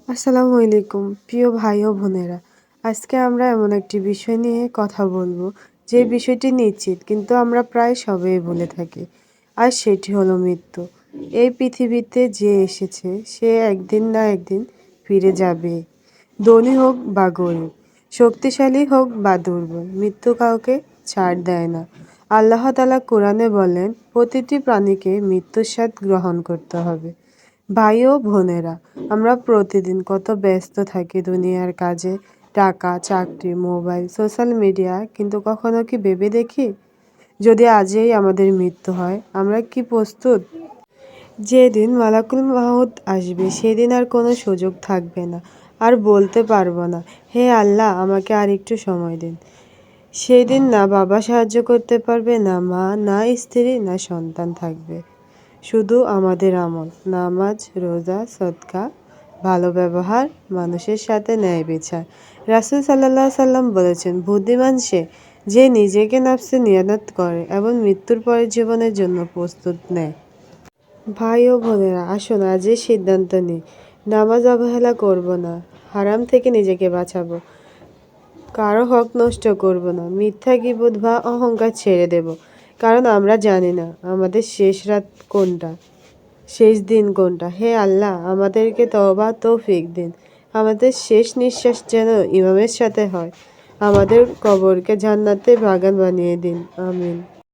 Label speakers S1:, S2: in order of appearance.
S1: আসসালামু আলাইকুম প্রিয় ভাই ও বোনেরা। আজকে আমরা এমন একটি বিষয় নিয়ে কথা বলবো যে বিষয়টি নিশ্চিত কিন্তু আমরা প্রায় সবাই বলে থাকি, আর সেটি হলো মৃত্যু। এই পৃথিবীতে যে এসেছে সে একদিন না একদিন ফিরে যাবে। ধনী হোক বা গরিব, শক্তিশালী হোক বা দুর্বল, মৃত্যু কাউকে ছাড় দেয় না। আল্লাহ তাআলা কোরআনে বলেন, প্রতিটি প্রাণীকে মৃত্যুর স্বাদ গ্রহণ করতে হবে। ভাই ও বোনেরা, আমরা প্রতিদিন কত ব্যস্ত থাকি দুনিয়ার কাজে, টাকা, চাকরি, মোবাইল, সোশ্যাল মিডিয়া, কিন্তু কখনো কি ভেবে দেখি যদি আজই আমাদের মৃত্যু হয় আমরা কি প্রস্তুত? যেদিন মালাকুল মাউত আসবে সেদিন আর কোনো সুযোগ থাকবে না, আর বলতে পারবো না, হে আল্লাহ আমাকে আর একটু সময় দিন। সেদিন না বাবা সাহায্য করতে পারবে, না মা, না স্ত্রী, না সন্তান থাকবে। শুধু আমাদের আমল, নামাজ, রোজা, সদকা, ভালো ব্যবহার, মানুষের সাথে ন্যায় বিচার। রাসূল সাল্লাল্লাহু আলাইহি সাল্লাম বলেছেন, বুদ্ধিমান সে যে নিজেকে নফসে নিয়ন্ত্রণ করে এবং মৃত্যুর পরের জীবনের জন্য প্রস্তুত নেয়। ভাই ও বোনেরা, আসুন আজই সিদ্ধান্ত নিই, নামাজ অবহেলা করব না, হারাম থেকে নিজেকে বাঁচাবো, কারো হক নষ্ট করব না, মিথ্যা গীবত বা অহংকার ছেড়ে দেব। কারণ আমরা জানি না আমাদের শেষ রাত কোনটা, শেষ দিন কোনটা। হে আল্লাহ আমাদেরকে তওবা তৌফিক দিন। আমাদের শেষ নিঃশ্বাস যেন ইমামের সাথে হয়। আমাদের কবরকে জান্নাতের বাগান বানিয়ে দিন। আমিন।